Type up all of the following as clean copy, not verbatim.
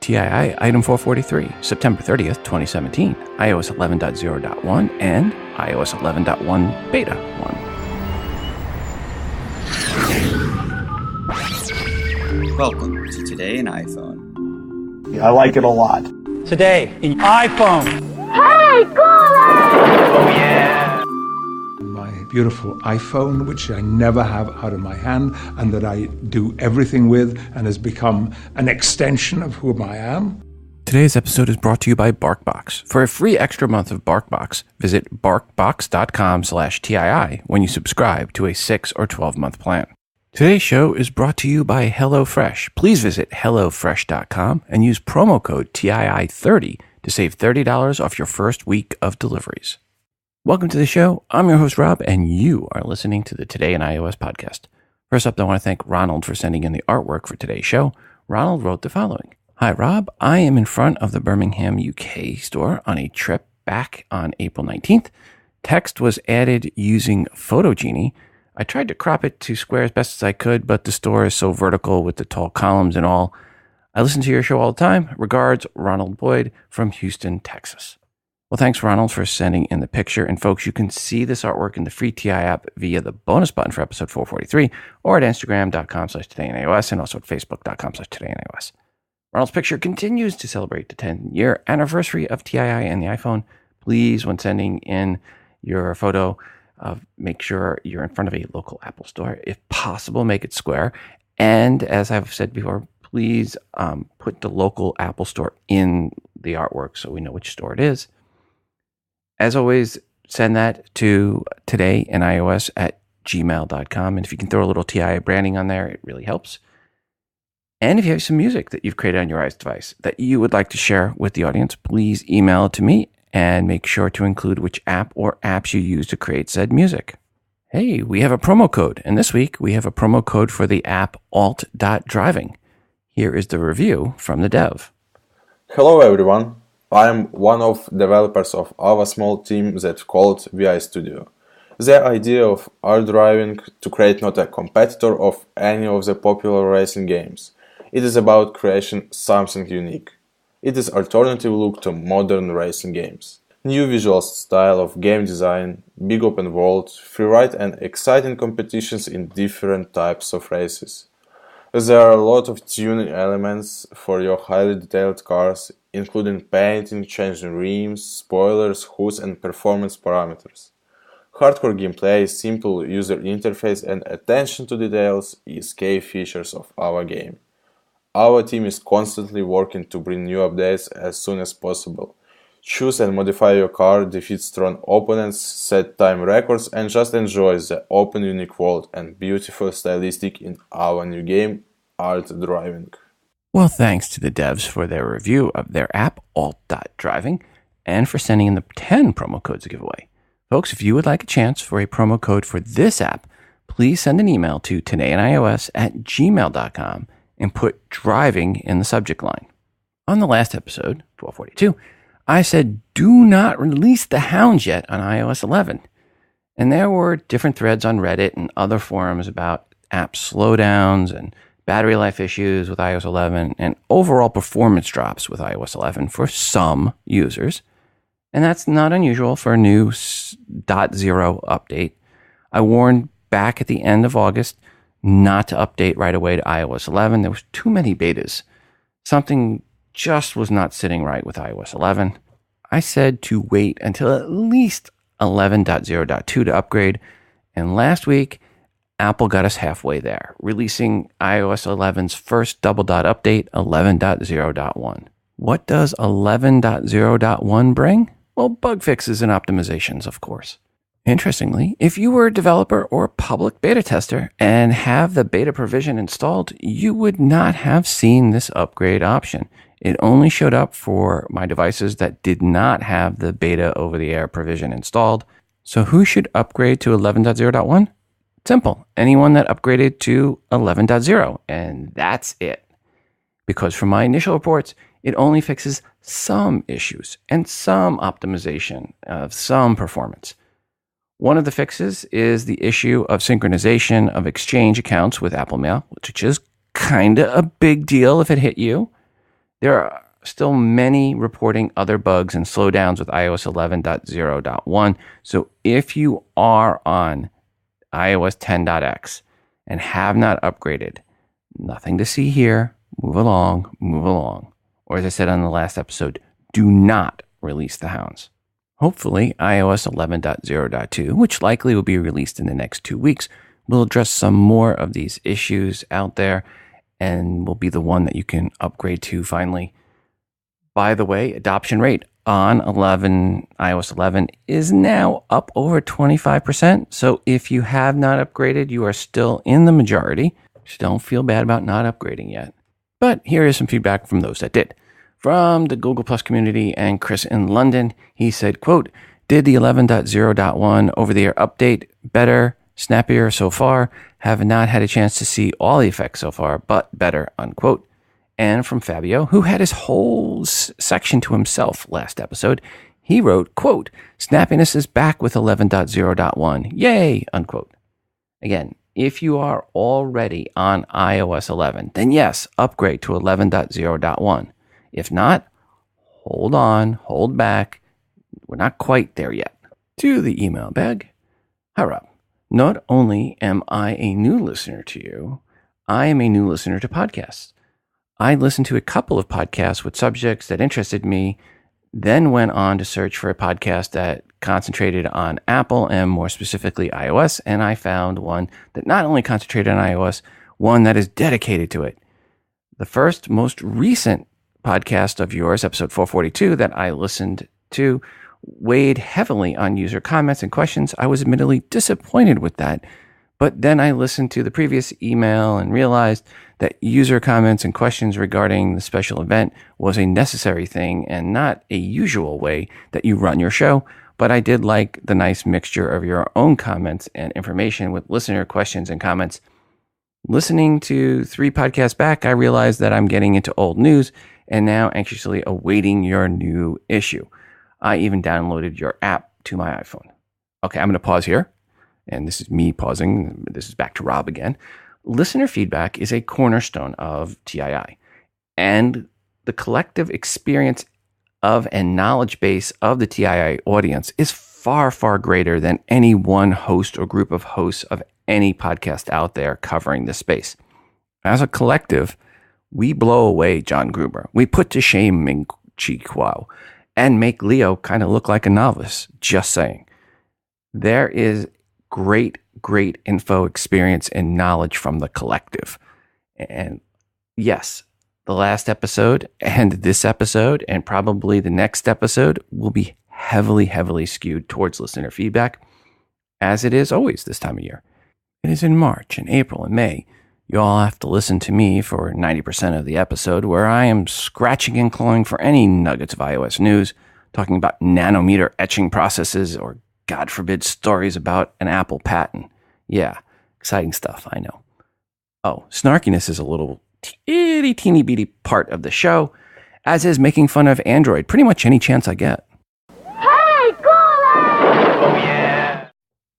TII Item 443, September 30th, 2017, iOS 11.0.1 and iOS 11.1 Beta 1. Welcome to Today in iPhone. I like it a lot. Today in iPhone. Hey, Google! Oh yeah. My beautiful iPhone, which I never have out of my hand and that I do everything with and has become an extension of who I am. Today's episode is brought to you by BarkBox. For a free extra month of BarkBox, visit barkbox.com/TII when you subscribe to a 6 or 12-month plan. Today's show is brought to you by HelloFresh. Please visit HelloFresh.com and use promo code TII30 to save $30 off your first week of deliveries. Welcome to the show. I'm your host, Rob, and you are listening to the Today in iOS podcast. First up, I want to thank Ronald for sending in the artwork for today's show. Ronald wrote the following. Hi, Rob. I am in front of the Birmingham, UK store on a trip back on April 19th. Text was added using PhotoGene. I tried to crop it to square as best as I could, but the store is so vertical with the tall columns and all. I listen to your show all the time. Regards, Ronald Boyd from Houston, Texas. Well, thanks, Ronald, for sending in the picture. And folks, you can see this artwork in the free TI app via the bonus button for episode 443 or at Instagram.com/todayinios and also at Facebook.com/todayinios. Ronald's picture continues to celebrate the 10-year anniversary of TII and the iPhone. Please, when sending in your photo, make sure you're in front of a local Apple store. If possible, make it square. And as I've said before, please put the local Apple store in the artwork so we know which store it is. As always, send that to todayinios@gmail.com. And if you can throw a little TI branding on there, it really helps. And if you have some music that you've created on your iOS device that you would like to share with the audience, please email it to me. And make sure to include which app or apps you use to create said music. Hey, we have a promo code. And this week, we have a promo code for the app ALT.Driving. Here is the review from the dev. Hello everyone. I am one of developers of our small team that called VI Studio. The idea of ALT.Driving to create not a competitor of any of the popular racing games. It is about creation something unique. It is alternative look to modern racing games. New visual style of game design, big open world, free ride and exciting competitions in different types of races. There are a lot of tuning elements for your highly detailed cars, including painting, changing rims, spoilers, hoods and performance parameters. Hardcore gameplay, simple user interface and attention to details is key features of our game. Our team is constantly working to bring new updates as soon as possible. Choose and modify your car, defeat strong opponents, set time records, and just enjoy the open, unique world and beautiful stylistic in our new game, ALT.Driving. Well, thanks to the devs for their review of their app, ALT.Driving, and for sending in the 10 promo codes to give away. Folks, if you would like a chance for a promo code for this app, please send an email to todayinios@gmail.com and put driving in the subject line. On the last episode, 1242, I said do not release the hounds yet on iOS 11. And there were different threads on Reddit and other forums about app slowdowns and battery life issues with iOS 11 and overall performance drops with iOS 11 for some users. And that's not unusual for a new 0.0 update. I warned back at the end of August not to update right away to iOS 11. There was too many betas. Something just was not sitting right with iOS 11. I said to wait until at least 11.0.2 to upgrade. And last week, Apple got us halfway there, releasing iOS 11's first double dot update, 11.0.1. What does 11.0.1 bring? Well, bug fixes and optimizations, of course. Interestingly, if you were a developer or public beta tester and have the beta provision installed, you would not have seen this upgrade option. It only showed up for my devices that did not have the beta over-the-air provision installed. So who should upgrade to 11.0.1? Simple. Anyone that upgraded to 11.0, and that's it. Because from my initial reports, it only fixes some issues and some optimization of some performance. One of the fixes is the issue of synchronization of Exchange accounts with Apple Mail, which is kind of a big deal if it hit you. There are still many reporting other bugs and slowdowns with iOS 11.0.1. So if you are on iOS 10.x and have not upgraded, nothing to see here. Move along, move along. Or as I said on the last episode, do not release the hounds. Hopefully, iOS 11.0.2, which likely will be released in the next 2 weeks, will address some more of these issues out there and will be the one that you can upgrade to finally. By the way, adoption rate on iOS 11 is now up over 25%. So if you have not upgraded, you are still in the majority. So don't feel bad about not upgrading yet. But here is some feedback from those that did. From the Google Plus community and Chris in London, he said, quote, did the 11.0.1 over-the-air update better, snappier so far? Have not had a chance to see all the effects so far, but better, unquote. And from Fabio, who had his whole section to himself last episode, he wrote, quote, snappiness is back with 11.0.1. Yay, unquote. Again, if you are already on iOS 11, then yes, upgrade to 11.0.1. If not, hold on, hold back. We're not quite there yet. To the email bag. Hi, Rob. Not only am I a new listener to you, I am a new listener to podcasts. I listened to a couple of podcasts with subjects that interested me, then went on to search for a podcast that concentrated on Apple and more specifically iOS, and I found one that not only concentrated on iOS, one that is dedicated to it. The first, most recent podcast of yours, episode 442, that I listened to, weighed heavily on user comments and questions. I was admittedly disappointed with that, but then I listened to the previous email and realized that user comments and questions regarding the special event was a necessary thing and not a usual way that you run your show. But I did like the nice mixture of your own comments and information with listener questions and comments. Listening to 3 podcasts back, I realized that I'm getting into old news and now anxiously awaiting your new issue. I even downloaded your app to my iPhone. Okay, I'm going to pause here. And this is me pausing. This is back to Rob again. Listener feedback is a cornerstone of TII. And the collective experience of and knowledge base of the TII audience is far, far greater than any one host or group of hosts of any podcast out there covering this space. As a collective, we blow away John Gruber. We put to shame Ming Chi Kuo and make Leo kind of look like a novice. Just saying. There is great info, experience, and knowledge from the collective. And yes, the last episode and this episode and probably the next episode will be heavily skewed towards listener feedback, as it is always this time of year. It is in March and April and May. You all have to listen to me for 90% of the episode, where I am scratching and clawing for any nuggets of iOS news, talking about nanometer etching processes or, God forbid, stories about an Apple patent. Yeah, exciting stuff, I know. Oh, snarkiness is a little itty teeny bitty part of the show, as is making fun of Android pretty much any chance I get. Hey, Cooley!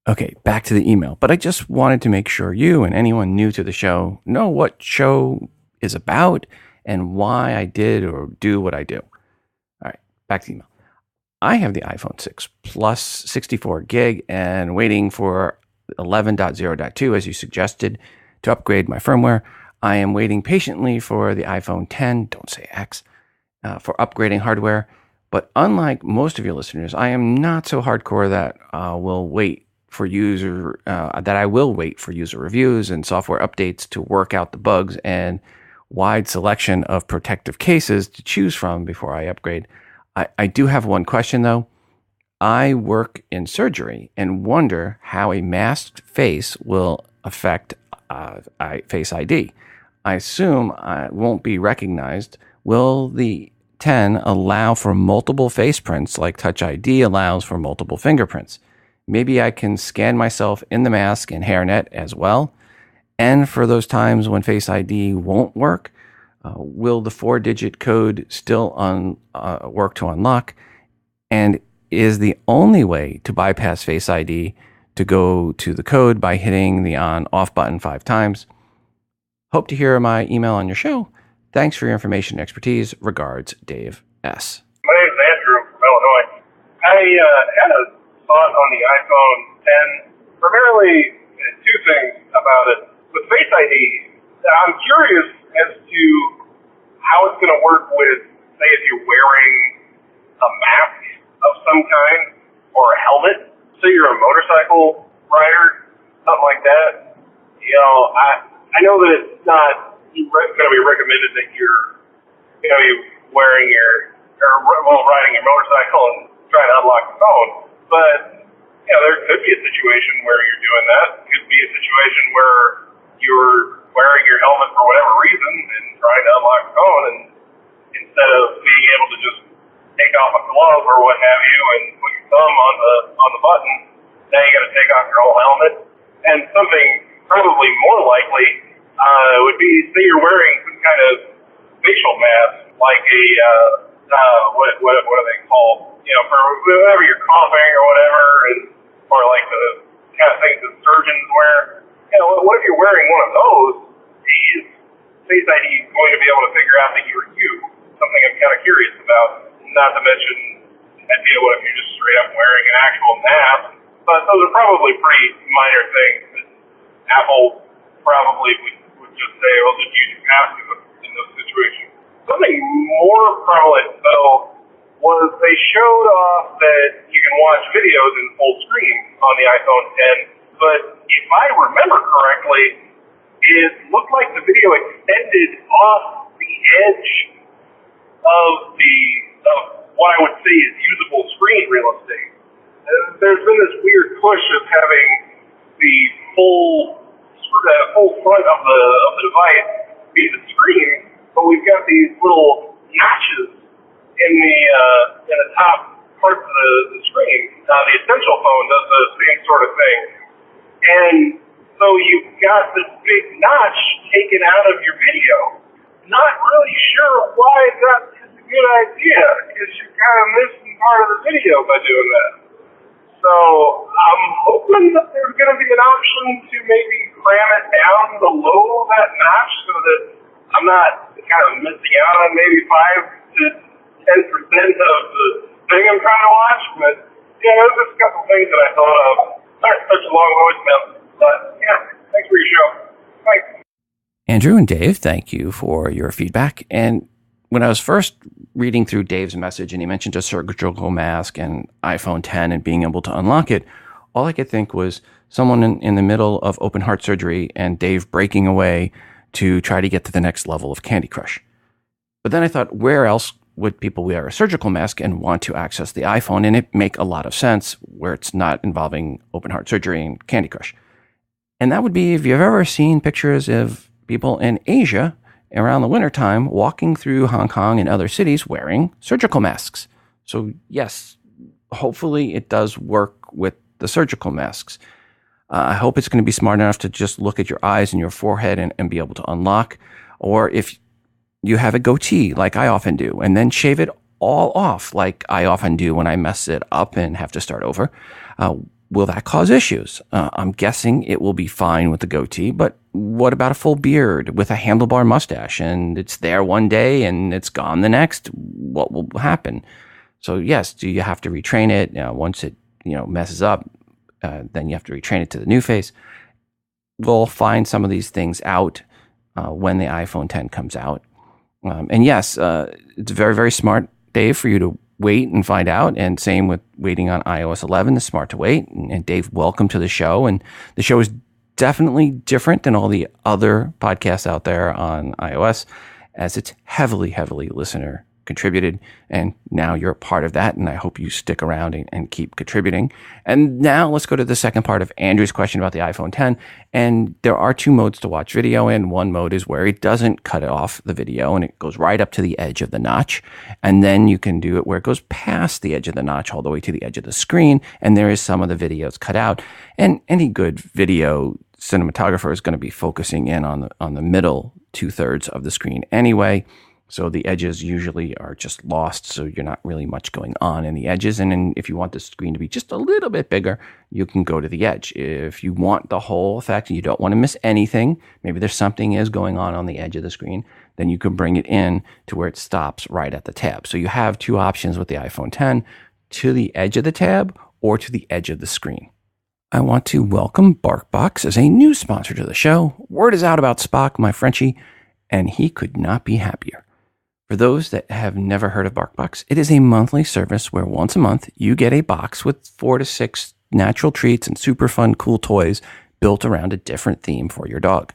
Okay, back to the email. But I just wanted to make sure you and anyone new to the show know what show is about and why I did or do what I do. All right, back to the email. I have the iPhone 6 Plus 64 gig and waiting for 11.0.2, as you suggested, to upgrade my firmware. I am waiting patiently for the iPhone 10, don't say X, for upgrading hardware. But unlike most of your listeners, I am not so hardcore that I will wait for user reviews and software updates to work out the bugs and wide selection of protective cases to choose from before I upgrade. I do have one question though. I work in surgery and wonder how a masked face will affect Face ID. I assume I won't be recognized. Will the 10 allow for multiple face prints like Touch ID allows for multiple fingerprints? Maybe I can scan myself in the mask and hairnet as well. And for those times when Face ID won't work, will the 4-digit code still work to unlock? And is the only way to bypass Face ID to go to the code by hitting the on-off button 5 times? Hope to hear my email on your show. Thanks for your information and expertise. Regards, Dave S. My name is Andrew from Illinois. I had a thought on the iPhone 10, primarily two things about it. With Face ID, I'm curious as to how it's going to work with, say, if you're wearing a mask of some kind or a helmet. Say you're a motorcycle rider, something like that. I know that it's not going to be recommended that you're wearing riding your motorcycle and trying to unlock the phone. But, there could be a situation where you're doing that. It could be a situation where you're wearing your helmet for whatever reason and trying to unlock the phone, and instead of being able to just take off a glove or what have you and put your thumb on the button, now you got to take off your whole helmet. And something probably more likely would be, say you're wearing some kind of facial mask, like a what are they called? For whenever you're coughing or whatever, or like the kind of things that surgeons wear. What if you're wearing one of those? Is Face ID going to be able to figure out that you're you? Something I'm kind of curious about. Not to mention, what if you're just straight up wearing an actual mask? But those are probably pretty minor things that Apple probably would just say, well, just use your mask in those situations. Something more prevalent, though, was they showed off that you can watch videos in full screen on the iPhone 10, but if I remember correctly, it looked like the video extended off the edge of what I would say is usable screen real estate. There's been this weird push of having the full front of the device be the screen, but we've got these little notches in the top parts of the screen. The Essential phone does the same sort of thing, and so you've got this big notch taken out of your video. Not really sure why that is a good idea, because you're kind of missing part of the video by doing that. So I'm hoping that there's going to be an option to maybe cram it down below that notch so that I'm not kind of missing out on maybe 5 to 10% of the thing I'm trying to watch. But there's just a couple things that I thought of. Sorry, such a long voicemail, but thanks for your show. Thanks. Andrew and Dave, thank you for your feedback. And when I was first reading through Dave's message and he mentioned a surgical mask and iPhone 10 and being able to unlock it, all I could think was someone in the middle of open heart surgery and Dave breaking away to try to get to the next level of Candy Crush. But then I thought, where else would people wear a surgical mask and want to access the iPhone? And it make a lot of sense where it's not involving open heart surgery and Candy Crush. And that would be if you've ever seen pictures of people in Asia around the wintertime walking through Hong Kong and other cities wearing surgical masks. So yes, hopefully it does work with the surgical masks. I hope it's going to be smart enough to just look at your eyes and your forehead and be able to unlock. Or if you have a goatee, like I often do, and then shave it all off, like I often do when I mess it up and have to start over, will that cause issues? I'm guessing it will be fine with the goatee, but what about a full beard with a handlebar mustache and it's there one day and it's gone the next? What will happen? So yes, do you have to retrain it? Once it messes up, then you have to retrain it to the new face. We'll find some of these things out when the iPhone 10 comes out. And yes, it's very, very smart, Dave, for you to wait and find out. And same with waiting on iOS 11, it's smart to wait. And Dave, welcome to the show. And the show is definitely different than all the other podcasts out there on iOS, as it's heavily, heavily listener contributed. And now you're a part of that. And I hope you stick around and keep contributing. And now let's go to the second part of Andrew's question about the iPhone 10. And there are 2 modes to watch video in. One mode is where it doesn't cut off the video and it goes right up to the edge of the notch. And then you can do it where it goes past the edge of the notch all the way to the edge of the screen. And there is some of the videos cut out. And any good video cinematographer is going to be focusing in on the middle 2/3 of the screen anyway. So the edges usually are just lost, so you're not really much going on in the edges. And then if you want the screen to be just a little bit bigger, you can go to the edge. If you want the whole effect and you don't want to miss anything, maybe there's something is going on the edge of the screen, then you can bring it in to where it stops right at the tab. So you have two options with the iPhone 10, to the edge of the tab or to the edge of the screen. I want to welcome BarkBox as a new sponsor to the show. Word is out about Spock, my Frenchie, and he could not be happier. For those that have never heard of BarkBox, it is a monthly service where once a month you get a box with 4 to 6 natural treats and super fun, cool toys built around a different theme for your dog.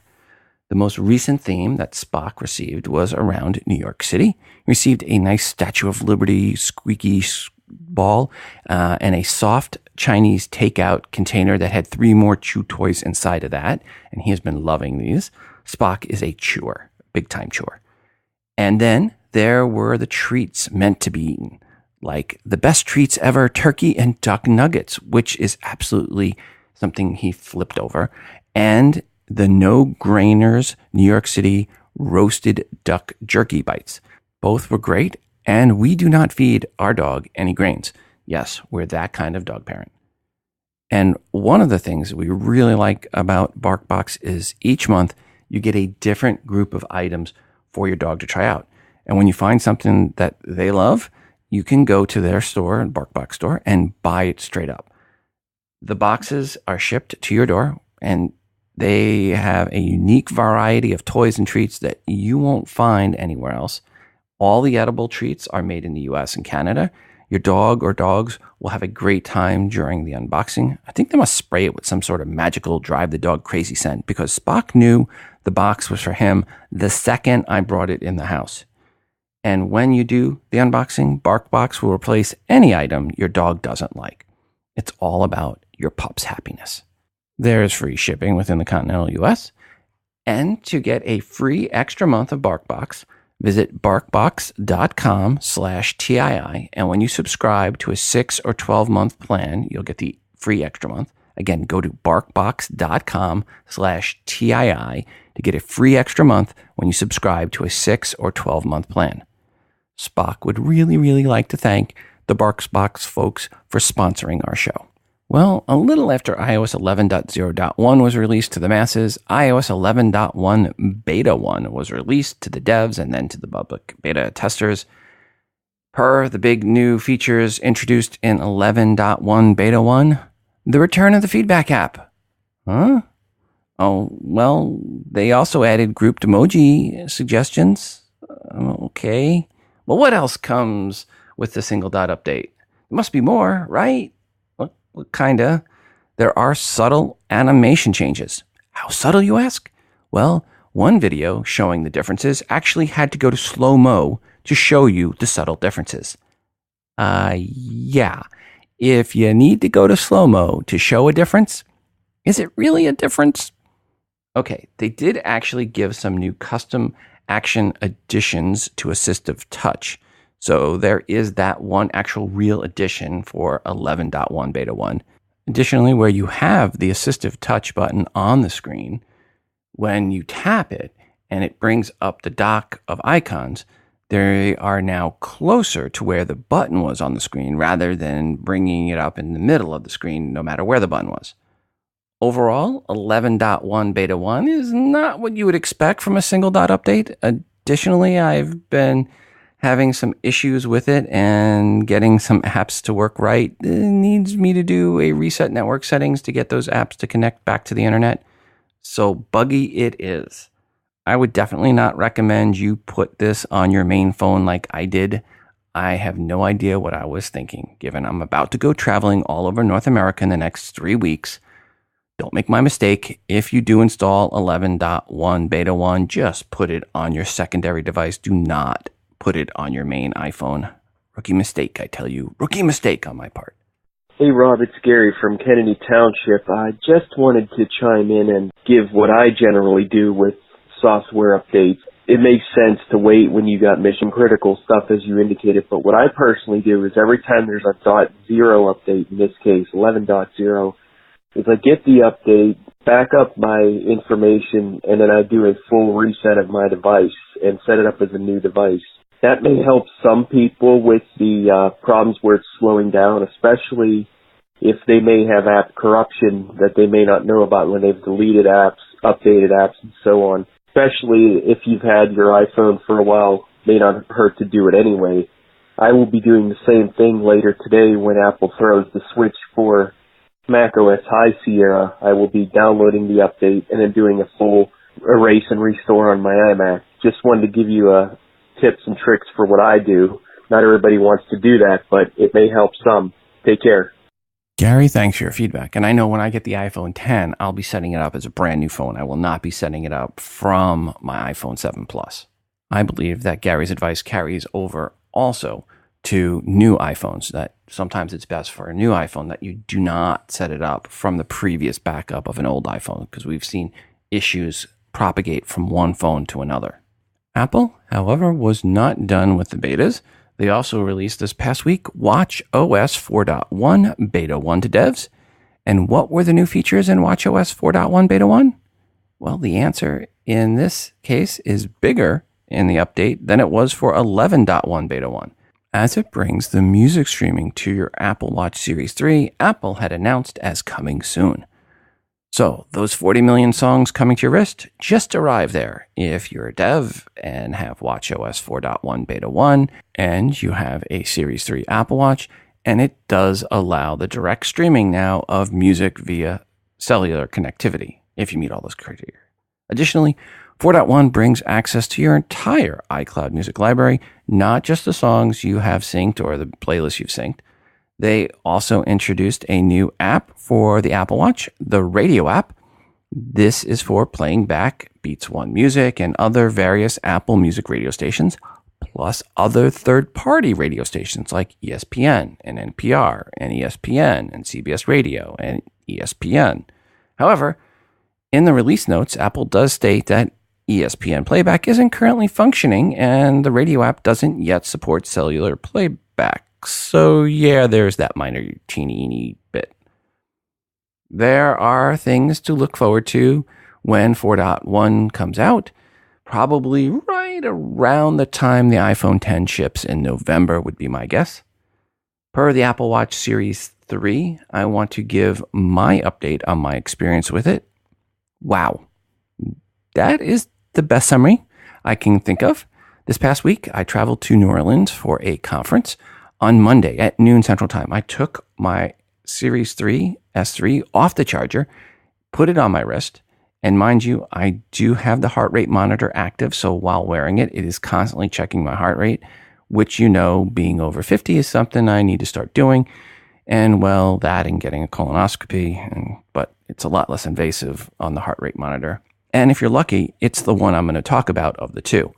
The most recent theme that Spock received was around New York City. He received a nice Statue of Liberty squeaky ball and a soft Chinese takeout container that had 3 more chew toys inside of that, and he has been loving these. Spock is a chewer, big time chewer. And then there were the treats meant to be eaten, like the best treats ever, turkey and duck nuggets, which is absolutely something he flipped over, and the No Grainers New York City roasted duck jerky bites. Both were great, and we do not feed our dog any grains. Yes, we're that kind of dog parent. And one of the things we really like about BarkBox is each month you get a different group of items for your dog to try out. And when you find something that they love, you can go to their store, BarkBox store, and buy it straight up. The boxes are shipped to your door, and they have a unique variety of toys and treats that you won't find anywhere else. All the edible treats are made in the US and Canada. Your dog or dogs will have a great time during the unboxing. I think they must spray it with some sort of magical drive the dog crazy scent, because Spock knew the box was for him the second I brought it in the house. And when you do the unboxing, BarkBox will replace any item your dog doesn't like. It's all about your pup's happiness. There is free shipping within the continental US. And to get a free extra month of BarkBox, visit barkbox.com/TII. And when you subscribe to a 6 or 12-month plan, you'll get the free extra month. Again, go to barkbox.com/TII to get a free extra month when you subscribe to a 6 or 12-month plan. Spock would really, really like to thank the BarkBox folks for sponsoring our show. Well, a little after iOS 11.0.1 was released to the masses, iOS 11.1 Beta 1 was released to the devs and then to the public beta testers. Per the big new features introduced in 11.1 Beta 1, the return of the feedback app. Huh? Oh, well, they also added grouped emoji suggestions. Okay. Well, what else comes with the single dot update? There must be more, right? Well, kinda. There are subtle animation changes. How subtle, you ask? Well, one video showing the differences actually had to go to slow-mo to show you the subtle differences. Yeah. If you need to go to slow-mo to show a difference, is it really a difference? Okay, they did actually give some new custom action additions to Assistive Touch. So there is that one actual real addition for 11.1 Beta 1. Additionally, where you have the Assistive Touch button on the screen, when you tap it and it brings up the dock of icons, they are now closer to where the button was on the screen rather than bringing it up in the middle of the screen no matter where the button was. Overall, 11.1 Beta 1 is not what you would expect from a single dot update. Additionally, I've been having some issues with it and getting some apps to work right. It needs me to do a reset network settings to get those apps to connect back to the internet. So buggy it is. I would definitely not recommend you put this on your main phone like I did. I have no idea what I was thinking, given I'm about to go traveling all over North America in the next 3 weeks. Don't make my mistake. If you do install 11.1 Beta 1, just put it on your secondary device. Do not put it on your main iPhone. Rookie mistake, I tell you. Rookie mistake on my part. Hey Rob, it's Gary from Kennedy Township. I just wanted to chime in and give what I generally do with software updates. It makes sense to wait when you got mission critical stuff as you indicated, but what I personally do is every time there's a .0 update, in this case 11.0, is I get the update, back up my information, and then I do a full reset of my device and set it up as a new device. That may help some people with the problems where it's slowing down, especially if they may have app corruption that they may not know about when they've deleted apps, updated apps, and so on. especially if you've had your iPhone for a while. May not hurt to do it anyway. I will be doing the same thing later today when Apple throws the switch for macOS High Sierra. I will be downloading the update and then doing a full erase and restore on my iMac. Just wanted to give you tips and tricks for what I do. Not everybody wants to do that, but it may help some. Take care. Gary, thanks for your feedback. And I know when I get the iPhone 10, I'll be setting it up as a brand new phone. I will not be setting it up from my iPhone 7 Plus. I believe that Gary's advice carries over also to new iPhones, that sometimes it's best for a new iPhone that you do not set it up from the previous backup of an old iPhone, because we've seen issues propagate from one phone to another. Apple, however, was not done with the betas. They also released this past week watchOS 4.1 Beta 1 to devs. And what were the new features in watchOS 4.1 Beta 1? Well, the answer in this case is bigger in the update than it was for 11.1 Beta 1. As it brings the music streaming to your Apple Watch Series 3, Apple had announced as coming soon. So, those 40 million songs coming to your wrist just arrived there. If you're a dev and have watchOS 4.1 Beta 1 and you have a Series 3 Apple Watch, and it does allow the direct streaming now of music via cellular connectivity, if you meet all those criteria. Additionally, 4.1 brings access to your entire iCloud music library, not just the songs you have synced or the playlists you've synced. They also introduced a new app for the Apple Watch, the Radio app. This is for playing back Beats One Music and other various Apple Music radio stations, plus other third-party radio stations like ESPN and NPR and ESPN and CBS Radio and ESPN. However, in the release notes, Apple does state that ESPN playback isn't currently functioning and the Radio app doesn't yet support cellular playback. So yeah, there's that minor teeny bit. There are things to look forward to when 4.1 comes out, probably right around the time the iPhone 10 ships in November would be my guess. Per the Apple Watch Series 3, I want to give my update on my experience with it. Wow. That is the best summary I can think of. This past week, I traveled to New Orleans for a conference. On Monday at noon Central Time, I took my Series 3 S3 off the charger, put it on my wrist, and mind you, I do have the heart rate monitor active, so while wearing it, it is constantly checking my heart rate, which, you know, being over 50 is something I need to start doing. And well, that and getting a colonoscopy, but it's a lot less invasive on the heart rate monitor. And if you're lucky, it's the one I'm going to talk about of the two.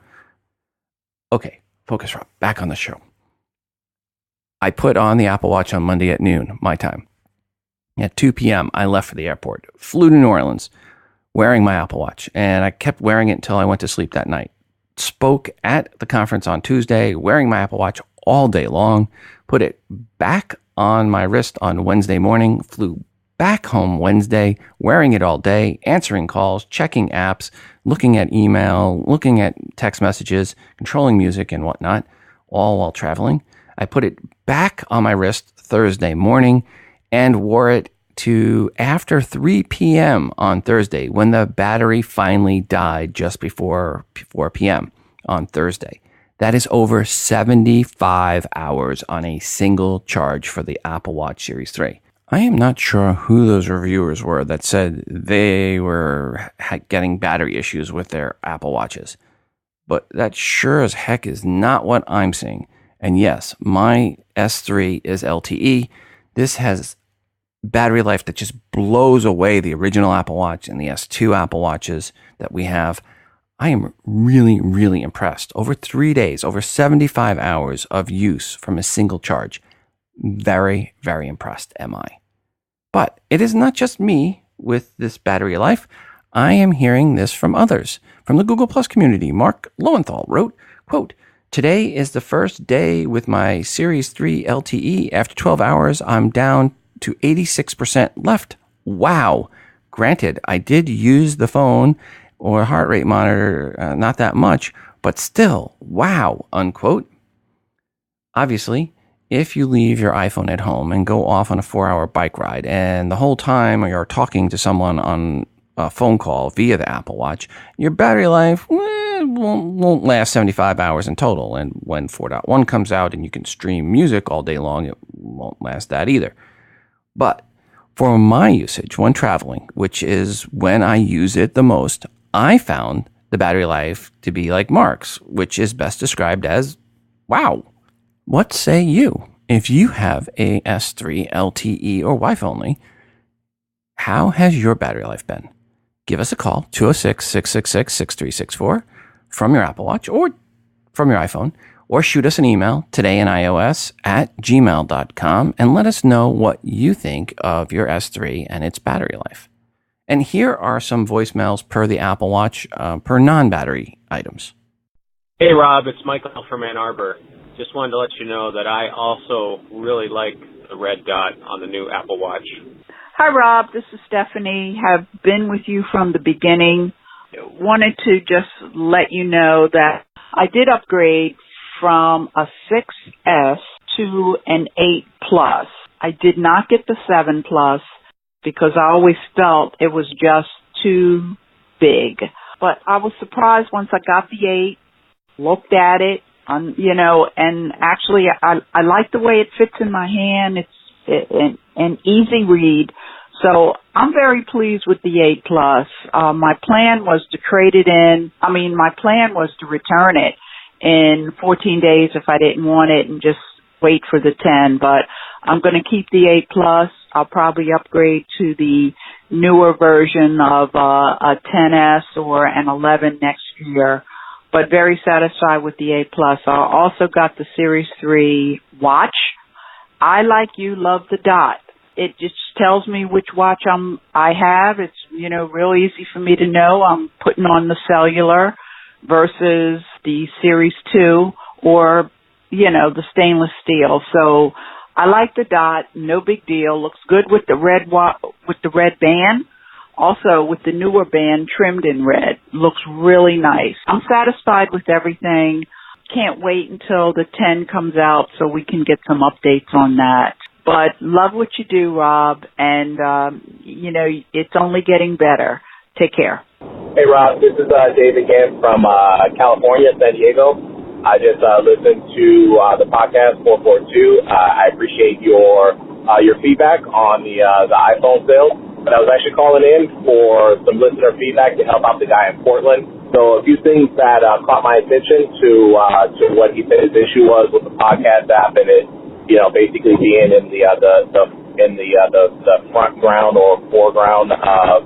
Okay, focus, Rob. Back on the show. I put on the Apple Watch on Monday at noon, my time. At 2 p.m., I left for the airport, flew to New Orleans, wearing my Apple Watch, and I kept wearing it until I went to sleep that night. Spoke at the conference on Tuesday, wearing my Apple Watch all day long, put it back on my wrist on Wednesday morning, flew back home Wednesday, wearing it all day, answering calls, checking apps, looking at email, looking at text messages, controlling music and whatnot, all while traveling. I put it back on my wrist Thursday morning and wore it to after 3 p.m. on Thursday when the battery finally died just before 4 p.m. on Thursday. That is over 75 hours on a single charge for the Apple Watch Series 3. I am not sure who those reviewers were that said they were getting battery issues with their Apple Watches, but that sure as heck is not what I'm seeing. And yes, my S3 is LTE. This has battery life that just blows away the original Apple Watch and the S2 Apple Watches that we have. I am really, really impressed. Over 3 days, over 75 hours of use from a single charge. Very, very impressed am I. But it is not just me with this battery life. I am hearing this from others. From the Google Plus community, Mark Lowenthal wrote, quote, "Today is the first day with my Series 3 LTE. After 12 hours, I'm down to 86% left. Wow. Granted, I did use the phone or heart rate monitor, not that much, but still, wow," unquote. Obviously, if you leave your iPhone at home and go off on a 4-hour bike ride and the whole time you're talking to someone on a phone call via the Apple Watch, your battery life won't last 75 hours in total. And when 4.1 comes out and you can stream music all day long, it won't last that either. But for my usage when traveling, which is when I use it the most, I found the battery life to be like Mark's, which is best described as wow. What say you? If you have a S3 LTE or Wi-Fi only, how has your battery life been? Give us a call, 206-666-6364, from your Apple Watch or from your iPhone, or shoot us an email, todayinios@gmail.com, and let us know what you think of your S3 and its battery life. And here are some voicemails per the Apple Watch, per non-battery items. Hey, Rob, it's Michael from Ann Arbor. Just wanted to let you know that I also really like the red dot on the new Apple Watch. Hi, Rob. This is Stephanie. Have been with you from the beginning. Wanted to just let you know that I did upgrade from a 6S to an 8 Plus. I did not get the 7 Plus because I always felt it was just too big. But I was surprised once I got the 8, looked at it, and actually I like the way it fits in my hand. It's an easy read. So I'm very pleased with the 8 Plus. My plan was to trade it in. My plan was to return it in 14 days if I didn't want it and just wait for the 10. But I'm going to keep the 8 Plus. I'll probably upgrade to the newer version of a 10S or an 11 next year. But very satisfied with the 8 Plus. I also got the Series 3 watch. I, like you, love the dot. It just tells me which watch I have. It's, real easy for me to know. I'm putting on the cellular versus the Series 2 or, the stainless steel. So I like the dot. No big deal. Looks good with the red band. Also with the newer band trimmed in red. Looks really nice. I'm satisfied with everything. Can't wait until the 10 comes out so we can get some updates on that. But love what you do, Rob, and, it's only getting better. Take care. Hey, Rob, this is Dave again from California, San Diego. I just listened to the podcast 442. I appreciate your feedback on the iPhone sale. But I was actually calling in for some listener feedback to help out the guy in Portland. So a few things that caught my attention to what he said his issue was with the podcast app and it, basically being in the front ground or foreground of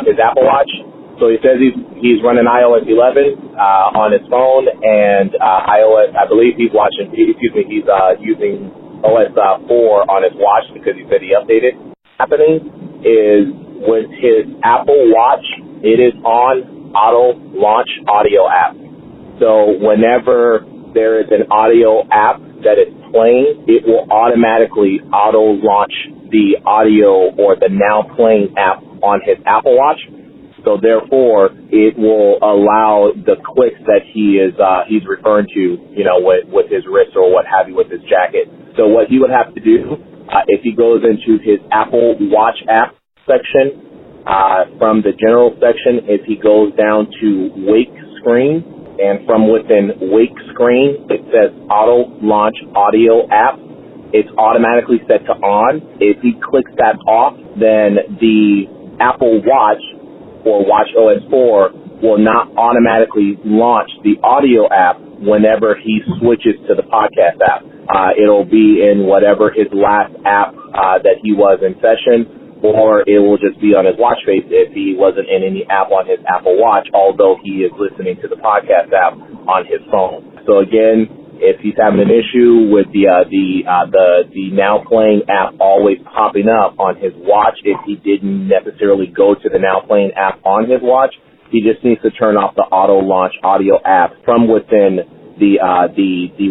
his Apple Watch. So he says he's running iOS 11 on his phone and iOS. I believe he's using OS 4 on his watch because he said he updated. Happening is with his Apple Watch, it is on auto launch audio app. So whenever there is an audio app that is playing, it will automatically auto launch the audio or the now playing app on his Apple Watch. So therefore, it will allow the clicks that he's referring to, with his wrist or what have you with his jacket. So what he would have to do, if he goes into his Apple Watch app section, from the general section, if he goes down to wake screen, and from within wake screen, it says auto launch audio app. It's automatically set to on. If he clicks that off, then the Apple Watch or watchOS 4 will not automatically launch the audio app whenever he switches to the podcast app. It'll be in whatever his last app that he was in session, or it will just be on his watch face if he wasn't in any app on his Apple Watch, although he is listening to the podcast app on his phone. So again, if he's having an issue with the Now Playing app always popping up on his watch, if he didn't necessarily go to the Now Playing app on his watch, he just needs to turn off the auto launch audio app from within the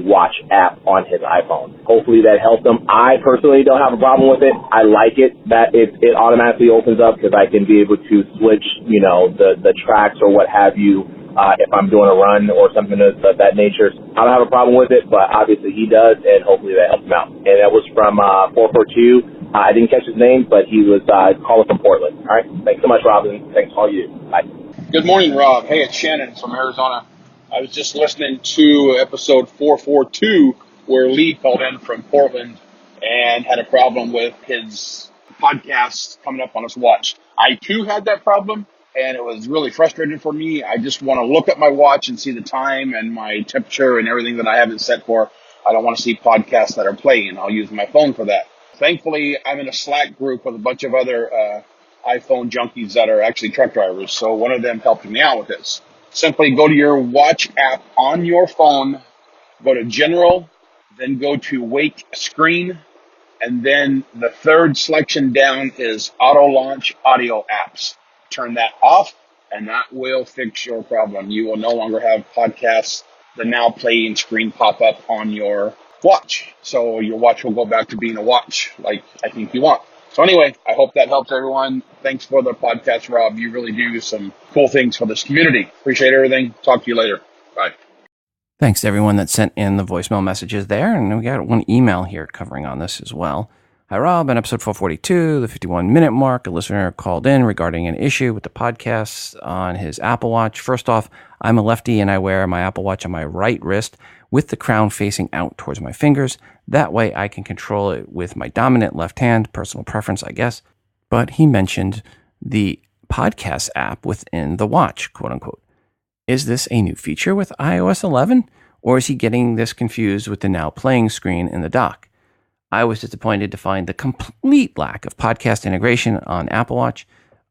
watch app on his iPhone. Hopefully that helps him. I personally don't have a problem with it. I like it that it automatically opens up because I can be able to switch, the tracks or what have you. If I'm doing a run or something of that nature, I don't have a problem with it, but obviously he does, and hopefully that helps him out. And that was from 442. I didn't catch his name, but he was calling from Portland. All right. Thanks so much, Robin. Thanks for all you do. Bye. Good morning, Rob. Hey, it's Shannon from Arizona. I was just listening to episode 442 where Lee called in from Portland and had a problem with his podcast coming up on his watch. I, too, had that problem, and it was really frustrating for me. I just want to look at my watch and see the time and my temperature and everything that I have it set for. I don't want to see podcasts that are playing. I'll use my phone for that. Thankfully, I'm in a Slack group with a bunch of other iPhone junkies that are actually truck drivers, so one of them helped me out with this. Simply go to your watch app on your phone, go to General, then go to Wake Screen, and then the third selection down is Auto Launch Audio Apps. Turn that off, and that will fix your problem. You will no longer have podcasts, the now playing screen pop up on your watch. So your watch will go back to being a watch like I think you want. So anyway, I hope that helps everyone. Thanks for the podcast, Rob. You really do some cool things for this community. Appreciate everything. Talk to you later. Bye. Thanks to everyone that sent in the voicemail messages there. And we got one email here covering on this as well. Hi, Rob. On episode 442, the 51-minute mark, a listener called in regarding an issue with the podcast on his Apple Watch. First off, I'm a lefty and I wear my Apple Watch on my right wrist with the crown facing out towards my fingers. That way I can control it with my dominant left hand, personal preference, I guess. But he mentioned the podcast app within the watch, quote unquote. Is this a new feature with iOS 11? Or is he getting this confused with the now playing screen in the dock? I was disappointed to find the complete lack of podcast integration on Apple Watch.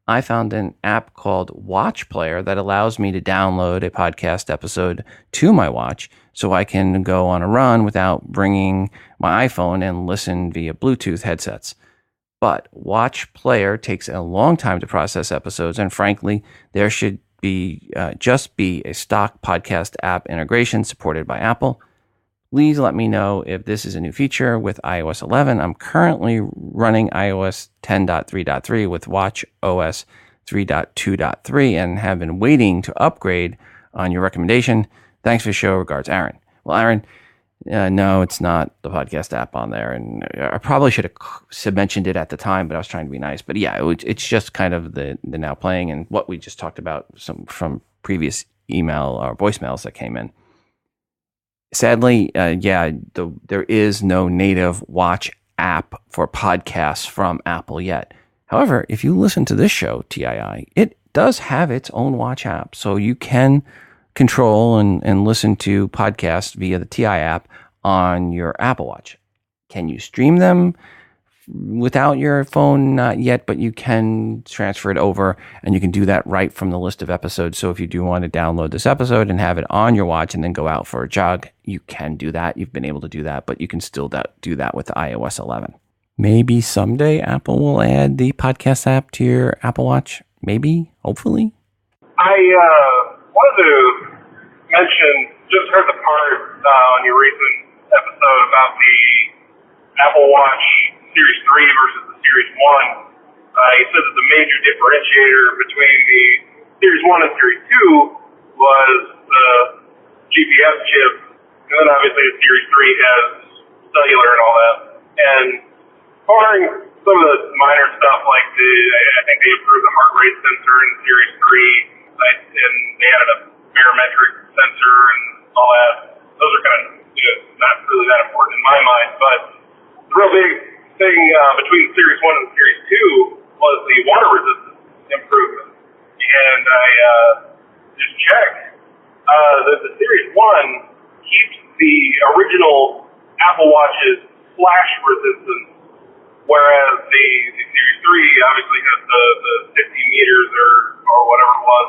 I found an app called Watch Player that allows me to download a podcast episode to my watch so I can go on a run without bringing my iPhone and listen via Bluetooth headsets. But Watch Player takes a long time to process episodes, and frankly, there should be just be a stock podcast app integration supported by Apple. Please let me know if this is a new feature with iOS 11. I'm currently running iOS 10.3.3 with watchOS 3.2.3 and have been waiting to upgrade on your recommendation. Thanks for the show. Regards, Aaron. Well, Aaron, no, it's not the podcast app on there. And I probably should have mentioned it at the time, but I was trying to be nice. But yeah, it's just kind of the now playing and what we just talked about from previous email or voicemails that came in. Sadly, there is no native watch app for podcasts from Apple yet. However, if you listen to this show, TII, it does have its own watch app. So you can control and listen to podcasts via the TI app on your Apple Watch. Can you stream them without your phone? Not yet, but you can transfer it over and you can do that right from the list of episodes. So if you do want to download this episode and have it on your watch and then go out for a jog, you can do that. You've been able to do that, but you can still do that with iOS 11. Maybe someday Apple will add the podcast app to your Apple Watch. Maybe, hopefully. I wanted to mention, just heard the part on your recent episode about the Apple Watch Series 3 versus the Series 1. You said that the major differentiator between the Series 1 and Series 2 was the GPS chip, and then obviously the Series 3 has cellular and all that. And barring some of the minor stuff like I think they improved the heart rate sensor in the Series 3, and they added a barometric sensor and all that. Those are kind of not really that important in my mind, but the real big thing between Series 1 and Series 2 was the water resistance improvement. And I just checked. The Series 1 keeps the original Apple Watch's flash resistance, whereas the Series 3 obviously has the 50 meters or whatever it was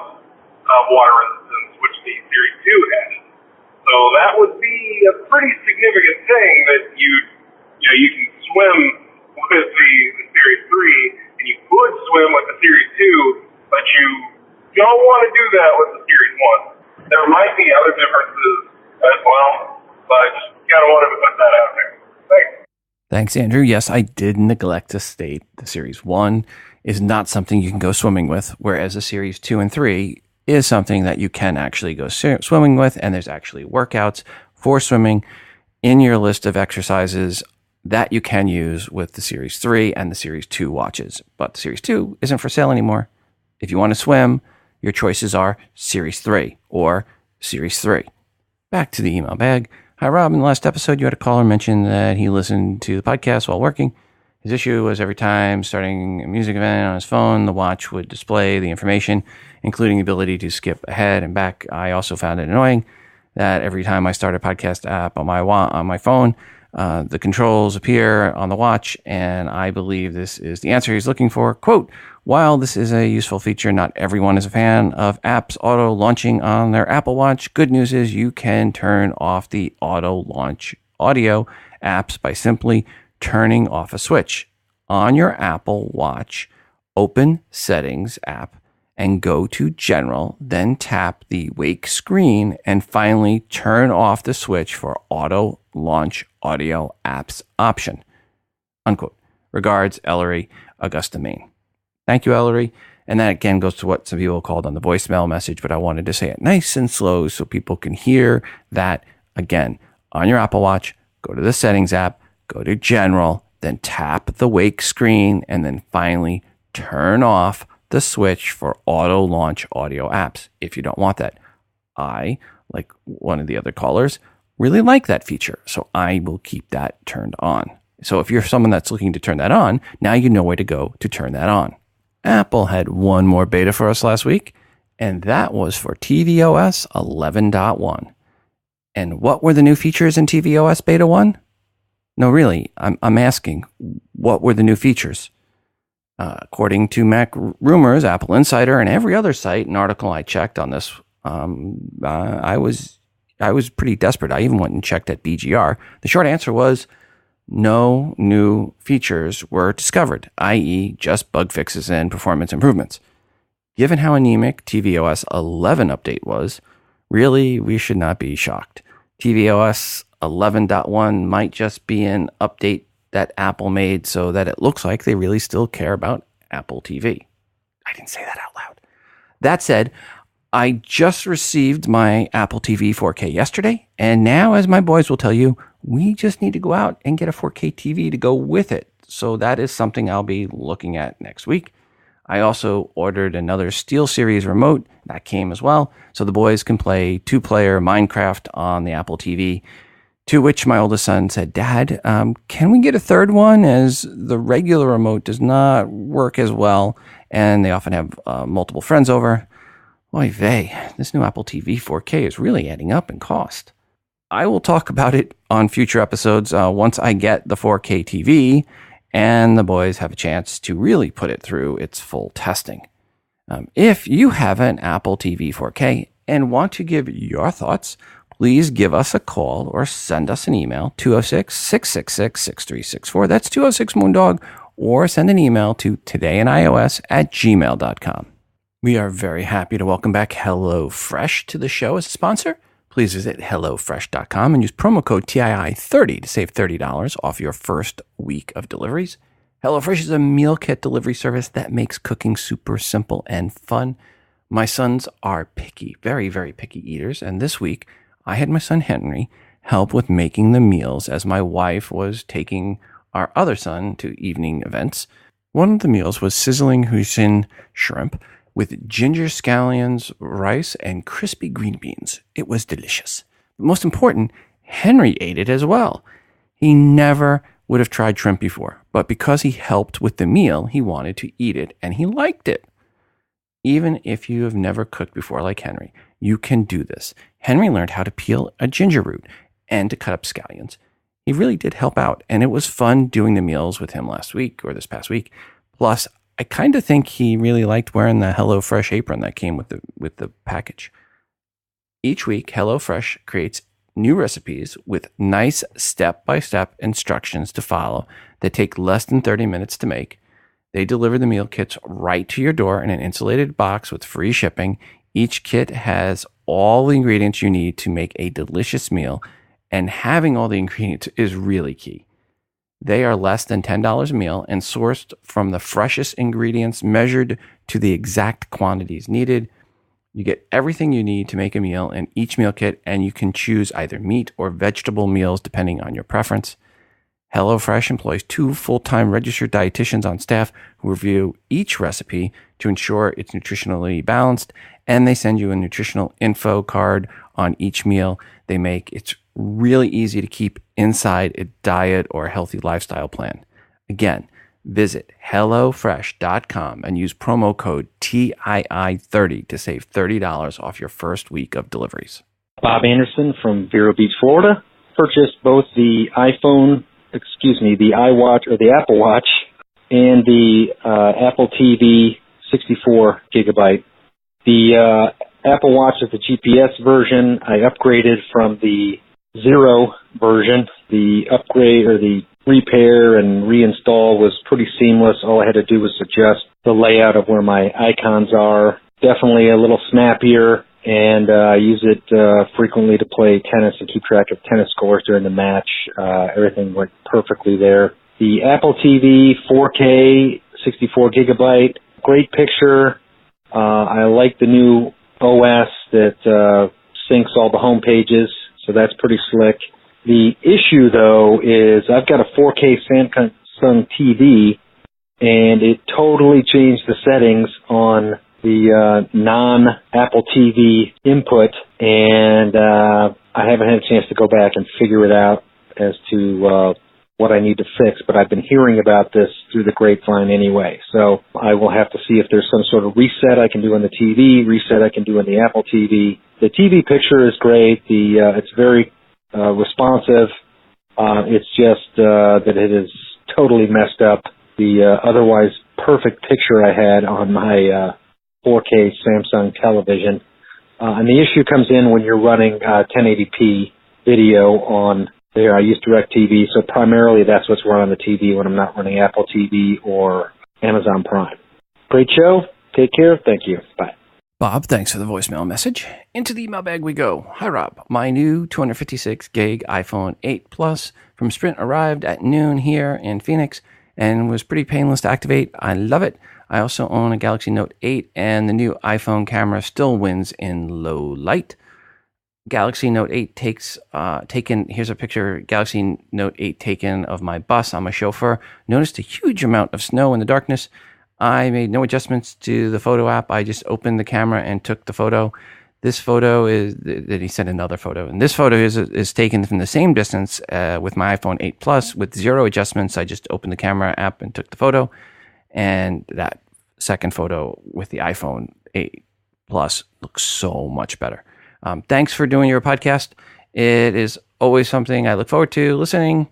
of water resistance, which the Series 2 had. So that would be a pretty significant thing that you can swim with the Series 3, and you could swim with the Series 2, but you don't want to do that with the Series 1. There might be other differences as well, but I just kind of wanted to put that out there. Thanks. Thanks, Andrew. Yes, I did neglect to state the Series 1 is not something you can go swimming with, whereas the Series 2 and 3 is something that you can actually go swimming with, and there's actually workouts for swimming in your list of exercises That you can use with the Series 3 and the Series 2 watches. But the Series 2 isn't for sale anymore. If you want to swim, your choices are Series 3 or Series 3. Back to the email bag. Hi, Rob. In the last episode, you had a caller mention that he listened to the podcast while working. His issue was every time starting a music event on his phone, the watch would display the information, including the ability to skip ahead and back. I also found it annoying that every time I start a podcast app on my phone, the controls appear on the watch, and I believe this is the answer he's looking for. Quote, while this is a useful feature, not everyone is a fan of apps auto-launching on their Apple Watch. Good news is you can turn off the auto-launch audio apps by simply turning off a switch. On your Apple Watch, open Settings app and go to General, then tap the wake screen and finally turn off the switch for auto launch audio apps option. Unquote. Regards, Ellery, Augusta, Maine. Thank you, Ellery. And that again goes to what some people called on the voicemail message, but I wanted to say it nice and slow so people can hear that. Again, on your Apple Watch, go to the Settings app, go to General, then tap the wake screen, and then finally turn off the switch for auto launch audio apps if you don't want that. I, like one of the other callers, really like that feature, so I will keep that turned on. So if you're someone that's looking to turn that on, now you know where to go to turn that on. Apple had one more beta for us last week, and that was for tvOS 11.1. And what were the new features in tvOS Beta 1? No, really, I'm asking, what were the new features? According to Mac Rumors, Apple Insider, and every other site and article I checked on this, I was pretty desperate. I even went and checked at BGR. The short answer was no new features were discovered, i.e. just bug fixes and performance improvements. Given how anemic tvOS 11 update was, really, we should not be shocked. tvOS 11.1 might just be an update that Apple made so that it looks like they really still care about Apple TV. I didn't say that out loud. That said, I just received my Apple TV 4K yesterday, and now, as my boys will tell you, we just need to go out and get a 4K TV to go with it. So that is something I'll be looking at next week. I also ordered another SteelSeries remote. That came as well, so the boys can play 2-player Minecraft on the Apple TV. To which my oldest son said, Dad, can we get a third one, as the regular remote does not work as well, and they often have multiple friends over. Oy vey, this new Apple TV 4K is really adding up in cost. I will talk about it on future episodes once I get the 4K TV and the boys have a chance to really put it through its full testing. If you have an Apple TV 4K and want to give your thoughts, please give us a call or send us an email, 206-666-6364. That's 206-Moondog, or send an email to todayinios@gmail.com. We are very happy to welcome back HelloFresh to the show as a sponsor. Please visit HelloFresh.com and use promo code TII30 to save $30 off your first week of deliveries. HelloFresh is a meal kit delivery service that makes cooking super simple and fun. My sons are picky, very, very picky eaters, and this week I had my son Henry help with making the meals as my wife was taking our other son to evening events. One of the meals was sizzling Hoisin shrimp with ginger scallions, rice, and crispy green beans. It was delicious. But most important, Henry ate it as well. He never would have tried shrimp before, but because he helped with the meal, he wanted to eat it, and he liked it. Even if you have never cooked before like Henry, you can do this. Henry learned how to peel a ginger root and to cut up scallions. He really did help out, and it was fun doing the meals with him last week or this past week. Plus, I kind of think he really liked wearing the HelloFresh apron that came with the package. Each week, HelloFresh creates new recipes with nice step-by-step instructions to follow that take less than 30 minutes to make. They deliver the meal kits right to your door in an insulated box with free shipping. Each kit has all the ingredients you need to make a delicious meal, and having all the ingredients is really key. They are less than $10 a meal and sourced from the freshest ingredients measured to the exact quantities needed. You get everything you need to make a meal in each meal kit, and you can choose either meat or vegetable meals depending on your preference. HelloFresh employs 2 full-time registered dietitians on staff who review each recipe to ensure it's nutritionally balanced, and they send you a nutritional info card on each meal they make. It's really easy to keep inside a diet or a healthy lifestyle plan. Again, visit HelloFresh.com and use promo code TII30 to save $30 off your first week of deliveries. Bob Anderson from Vero Beach, Florida. Purchased both the the iWatch or the Apple Watch and the Apple TV 64 gigabyte. The Apple Watch is the GPS version. I upgraded from the Zero version. The upgrade or the repair and reinstall was pretty seamless. All I had to do was adjust the layout of where my icons are. Definitely a little snappier, and I use it frequently to play tennis and keep track of tennis scores during the match. Everything went perfectly there. The Apple TV 4K 64 gigabyte, great picture. I like the new OS that syncs all the home pages, so that's pretty slick. The issue, though, is I've got a 4K Samsung TV, and it totally changed the settings on the non-Apple TV input, and I haven't had a chance to go back and figure it out as to what I need to fix, but I've been hearing about this through the grapevine anyway. So I will have to see if there's some sort of reset I can do on the TV, reset I can do on the Apple TV. The TV picture is great. It's very responsive. It's just that it is totally messed up the otherwise perfect picture I had on my 4K Samsung television. And the issue comes in when you're running 1080p video on there. I use DirecTV, so primarily that's what's run on the TV when I'm not running Apple TV or Amazon Prime. Great show. Take care. Thank you. Bye. Bob, thanks for the voicemail message. Into the email bag we go. Hi, Rob. My new 256 gig iPhone 8 Plus from Sprint arrived at noon here in Phoenix and was pretty painless to activate. I love it. I also own a Galaxy Note 8, and the new iPhone camera still wins in low light. Galaxy Note 8 here's a picture, Galaxy Note 8 taken of my bus. I'm a chauffeur. Noticed a huge amount of snow in the darkness. I made no adjustments to the photo app. I just opened the camera and took the photo. This photo that he sent another photo. And this photo is taken from the same distance with my iPhone 8 Plus with 0 adjustments. I just opened the camera app and took the photo. And that second photo with the iPhone 8 Plus looks so much better. Thanks for doing your podcast. It is always something I look forward to listening.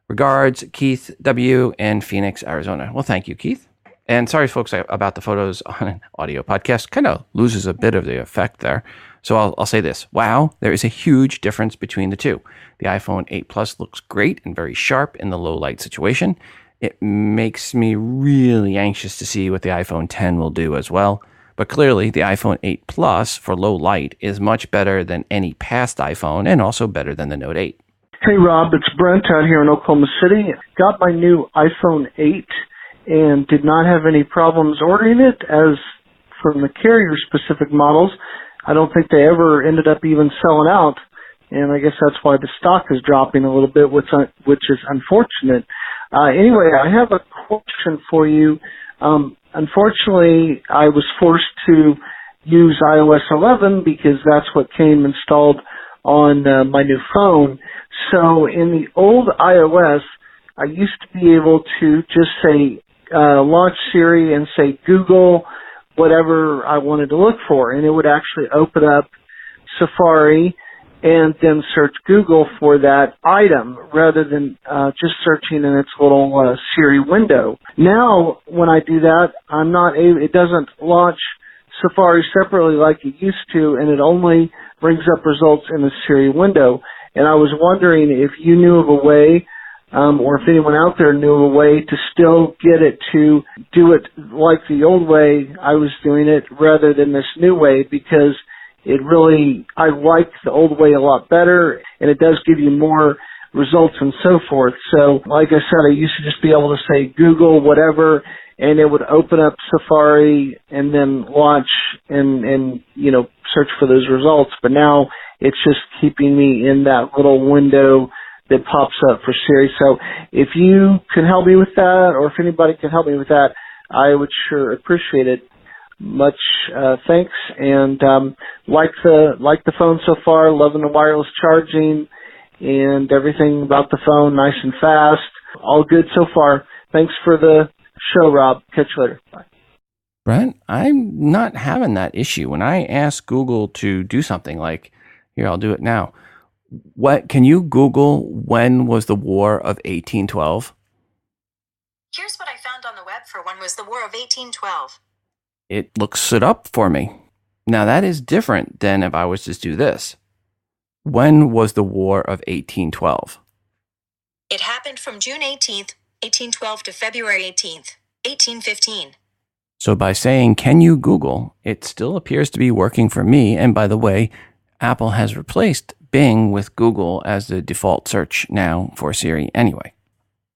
Regards, Keith W. in Phoenix, Arizona. Well, thank you, Keith. And sorry, folks, about the photos on an audio podcast. Kind of loses a bit of the effect there. So I'll say this. Wow, there is a huge difference between the two. The iPhone 8 Plus looks great and very sharp in the low light situation. It makes me really anxious to see what the iPhone 10 will do as well. But clearly, the iPhone 8 Plus for low light is much better than any past iPhone and also better than the Note 8. Hey, Rob, it's Brent out here in Oklahoma City. Got my new iPhone 8 and did not have any problems ordering it. As from the carrier-specific models, I don't think they ever ended up even selling out. And I guess that's why the stock is dropping a little bit, which is unfortunate. Anyway, I have a question for you. Unfortunately, I was forced to use iOS 11 because that's what came installed on my new phone. So in the old iOS, I used to be able to just say, launch Siri and say Google whatever I wanted to look for, and it would actually open up Safari and then search Google for that item rather than just searching in its little Siri window. Now, when I do that, it doesn't launch Safari separately like it used to, and it only brings up results in the Siri window. And I was wondering if you knew of a way, or if anyone out there knew of a way to still get it to do it like the old way I was doing it rather than this new way, because I like the old way a lot better, and it does give you more results and so forth. So, like I said, I used to just be able to say Google whatever, and it would open up Safari and then launch and search for those results. But now it's just keeping me in that little window that pops up for Siri. So if you can help me with that, or if anybody can help me with that, I would sure appreciate it. Much thanks, and like the phone so far. Loving the wireless charging and everything about the phone, nice and fast. All good so far. Thanks for the show, Rob. Catch you later. Bye. Brent, I'm not having that issue. When I ask Google to do something like, here, I'll do it now. What can you Google when was the War of 1812? Here's what I found on the web for when was the War of 1812. It looks it up for me. Now that is different than if I was to do this. When was the War of 1812? It happened from June 18th, 1812 to February 18th, 1815. So by saying, can you Google, it still appears to be working for me. And by the way, Apple has replaced Bing with Google as the default search now for Siri anyway.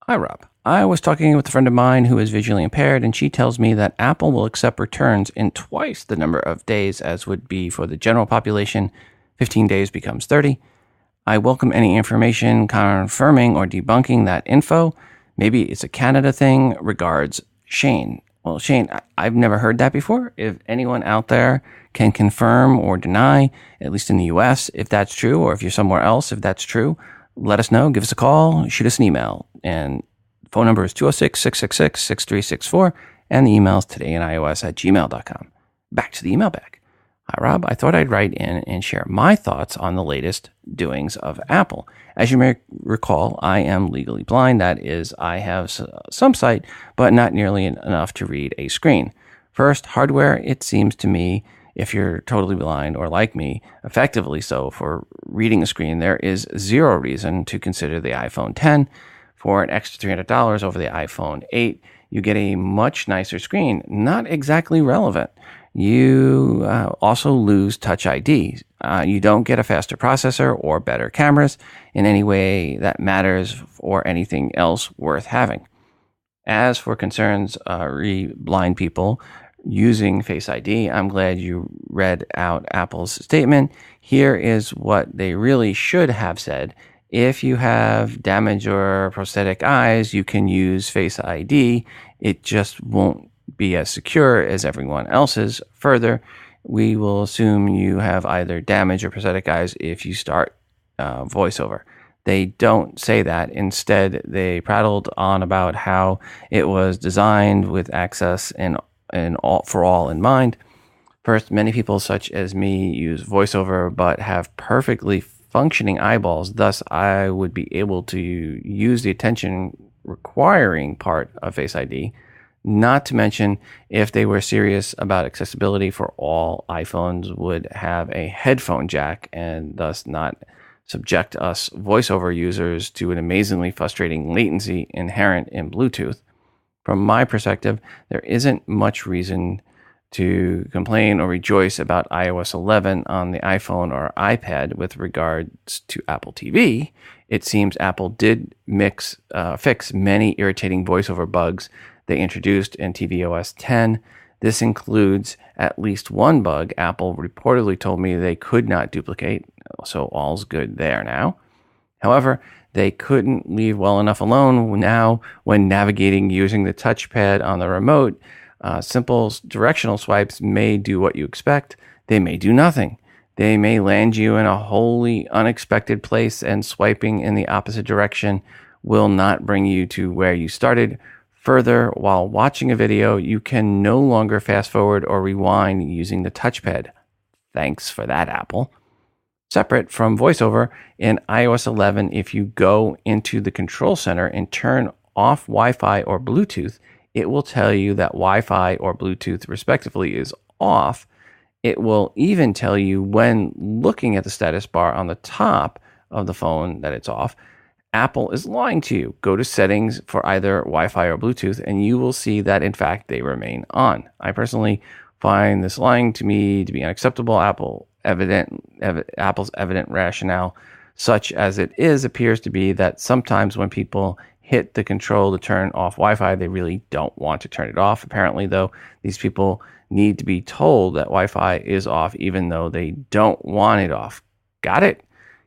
Hi, Rob. I was talking with a friend of mine who is visually impaired, and she tells me that Apple will accept returns in twice the number of days as would be for the general population. 15 days becomes 30. I welcome any information confirming or debunking that info. Maybe it's a Canada thing. Regards, Shane. Well, Shane, I've never heard that before. If anyone out there can confirm or deny, at least in the US, if that's true, or if you're somewhere else, if that's true, let us know. Give us a call. Shoot us an email. And phone number is 206-666-6364. And the email is todayinios@gmail.com. Back to the email bag. Hi, Rob. I thought I'd write in and share my thoughts on the latest doings of Apple. As you may recall, I am legally blind. That is, I have some sight, but not nearly enough to read a screen. First, hardware, it seems to me, if you're totally blind or like me, effectively so for reading a screen, there is zero reason to consider the iPhone X. For an extra $300 over the iPhone 8, you get a much nicer screen. Not exactly relevant. You also lose Touch ID. You don't get a faster processor or better cameras in any way that matters or anything else worth having. As for concerns blind people using Face ID, I'm glad you read out Apple's statement. Here is what they really should have said. If you have damaged or prosthetic eyes, you can use Face ID. It just won't be as secure as everyone else's. Further, we will assume you have either damaged or prosthetic eyes if you start VoiceOver. They don't say that. Instead, they prattled on about how it was designed with access and all, for all in mind. First, many people such as me use VoiceOver but have perfectly functioning eyeballs. Thus, I would be able to use the attention requiring part of Face ID. Not to mention, if they were serious about accessibility for all iPhones, would have a headphone jack and thus not subject us VoiceOver users to an amazingly frustrating latency inherent in Bluetooth. From my perspective, there isn't much reason to complain or rejoice about iOS 11 on the iPhone or iPad with regards to Apple TV. It seems Apple did fix many irritating VoiceOver bugs they introduced in tvOS 10. This includes at least one bug Apple reportedly told me they could not duplicate, so all's good there now. However, they couldn't leave well enough alone now when navigating using the touchpad on the remote. Simple directional swipes may do what you expect. They may do nothing. They may land you in a wholly unexpected place, and swiping in the opposite direction will not bring you to where you started. Further, while watching a video, you can no longer fast forward or rewind using the touchpad. Thanks for that, Apple. Separate from VoiceOver, in iOS 11, if you go into the control center and turn off Wi-Fi or Bluetooth, it will tell you that Wi-Fi or Bluetooth, respectively, is off. It will even tell you when looking at the status bar on the top of the phone that it's off. Apple is lying to you. Go to settings for either Wi-Fi or Bluetooth, and you will see that, in fact, they remain on. I personally find this lying to me to be unacceptable. Apple's evident rationale, such as it is, appears to be that sometimes when people hit the control to turn off Wi-Fi, they really don't want to turn it off. Apparently, though, these people need to be told that Wi-Fi is off, even though they don't want it off. Got it?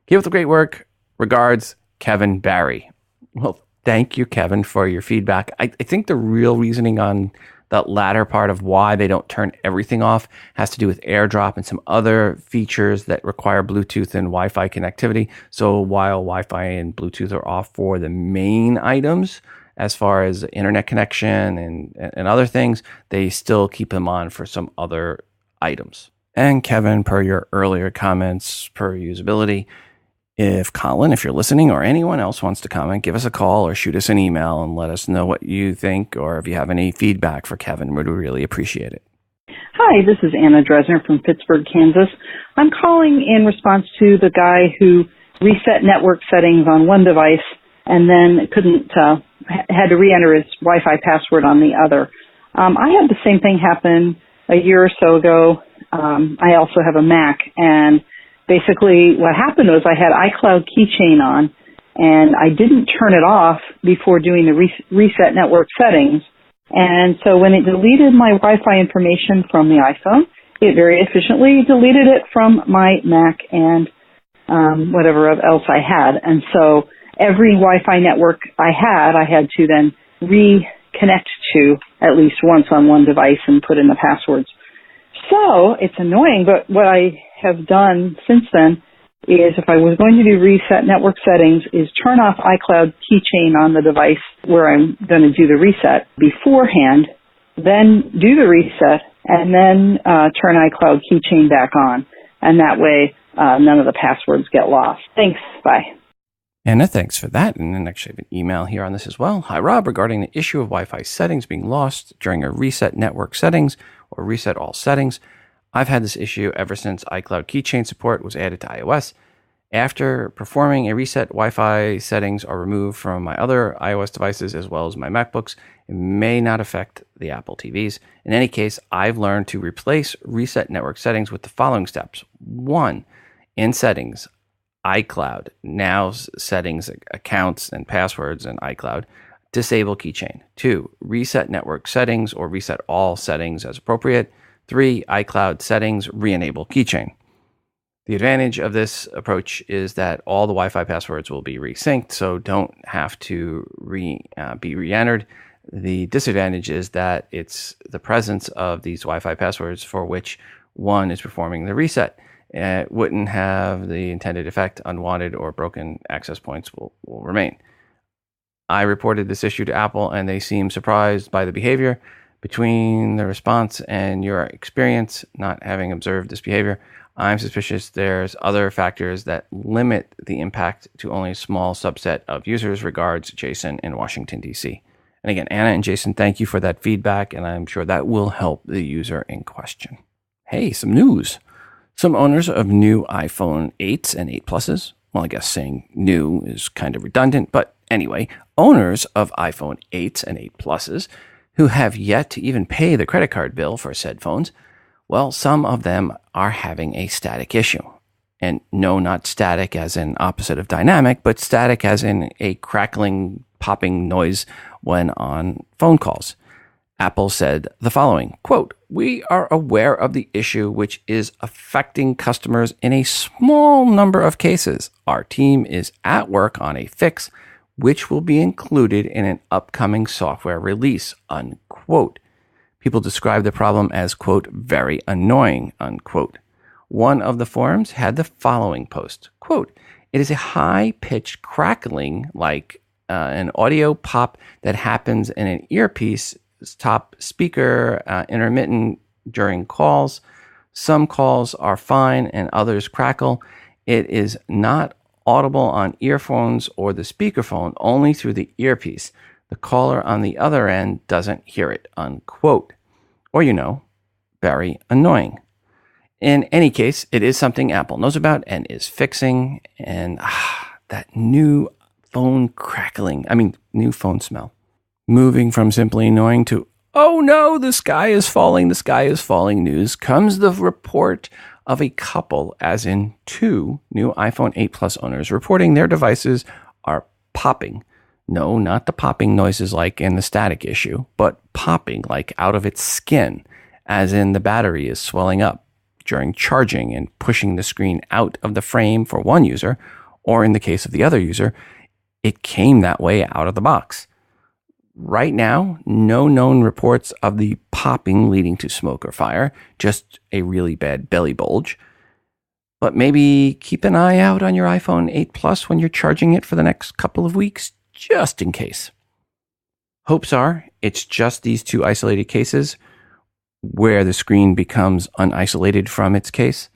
Keep up the great work. Regards, Kevin Barry. Well, thank you, Kevin, for your feedback. I think the real reasoning on that latter part of why they don't turn everything off has to do with AirDrop and some other features that require Bluetooth and Wi-Fi connectivity. So while Wi-Fi and Bluetooth are off for the main items, as far as internet connection and other things, they still keep them on for some other items. And Kevin, per your earlier comments, per usability, if Colin, if you're listening, or anyone else wants to comment, give us a call or shoot us an email and let us know what you think, or if you have any feedback for Kevin, we'd really appreciate it. Hi, this is Anna Dresner from Pittsburgh, Kansas. I'm calling in response to the guy who reset network settings on one device and then had to re-enter his Wi-Fi password on the other. I had the same thing happen a year or so ago. I also have a Mac, and basically what happened was I had iCloud keychain on, and I didn't turn it off before doing the reset network settings. And so when it deleted my Wi-Fi information from the iPhone, it very efficiently deleted it from my Mac and whatever else I had. And so every Wi-Fi network I had to then reconnect to at least once on one device and put in the passwords. So it's annoying, but what I have done since then is, if I was going to do reset network settings, is turn off iCloud keychain on the device where I'm going to do the reset beforehand, then do the reset, and then turn iCloud keychain back on. And that way, none of the passwords get lost. Thanks. Bye. Anna, thanks for that. And then actually I have an email here on this as well. Hi, Rob. Regarding the issue of Wi-Fi settings being lost during a reset network settings or reset all settings, I've had this issue ever since iCloud keychain support was added to iOS. After performing a reset, Wi-Fi settings are removed from my other iOS devices as well as my MacBooks. It may not affect the Apple TVs. In any case, I've learned to replace reset network settings with the following steps. 1. In settings, iCloud, now settings, accounts and passwords in iCloud, disable keychain. 2. Reset network settings or reset all settings as appropriate. 3. iCloud settings, re-enable keychain. The advantage of this approach is that all the Wi-Fi passwords will be resynced, so don't have to be re-entered. The disadvantage is that it's the presence of these Wi-Fi passwords for which one is performing the reset. It wouldn't have the intended effect. Unwanted or broken access points will remain. I reported this issue to Apple, and they seem surprised by the behavior. Between the response and your experience not having observed this behavior, I'm suspicious there's other factors that limit the impact to only a small subset of users. Regards, Jason in Washington, D.C. And again, Anna and Jason, thank you for that feedback, and I'm sure that will help the user in question. Hey, some news. Some owners of new iPhone 8s and 8 Pluses, well, I guess saying new is kind of redundant, but anyway, owners of iPhone 8s and 8 Pluses who have yet to even pay the credit card bill for said phones, well, some of them are having a static issue. And no, not static as in opposite of dynamic, but static as in a crackling, popping noise when on phone calls. Apple said the following, quote, "We are aware of the issue which is affecting customers in a small number of cases. Our team is at work on a fix which will be included in an upcoming software release," unquote. People describe the problem as, quote, "very annoying," unquote. One of the forums had the following post, quote, "It is a high-pitched crackling like an audio pop that happens in an earpiece top speaker, intermittent during calls. Some calls are fine and others crackle. It is not audible on earphones or the speakerphone, only through the earpiece. The caller on the other end doesn't hear it," unquote. Or, very annoying. In any case, it is something Apple knows about and is fixing. And that new phone crackling, new phone smell. Moving from simply annoying to, "Oh no, the sky is falling news, comes the report of a couple, as in 2 new iPhone 8 Plus owners, reporting their devices are popping. No, not the popping noises like in the static issue, but popping like out of its skin, as in the battery is swelling up during charging and pushing the screen out of the frame for one user, or in the case of the other user, It came that way out of the box. Right now, no known reports of the popping leading to smoke or fire, just a really bad belly bulge. But maybe keep an eye out on your iPhone 8 Plus when you're charging it for the next couple of weeks, just in case. Hopes are it's just these two isolated cases where the screen becomes unisolated from its case.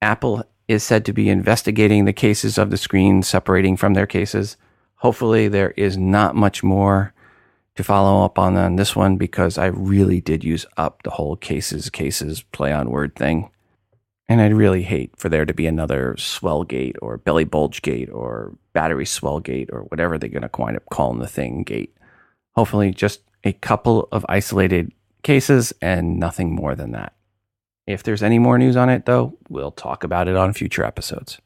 Apple is said to be investigating the cases of the screen separating from their cases. Hopefully there is not much more to follow up on this one, because I really did use up the whole cases play on word thing. And I'd really hate for there to be another swell gate or belly bulge gate or battery swell gate or whatever they're going to wind up calling the thing gate. Hopefully just a couple of isolated cases and nothing more than that. If there's any more news on it, though, we'll talk about it on future episodes.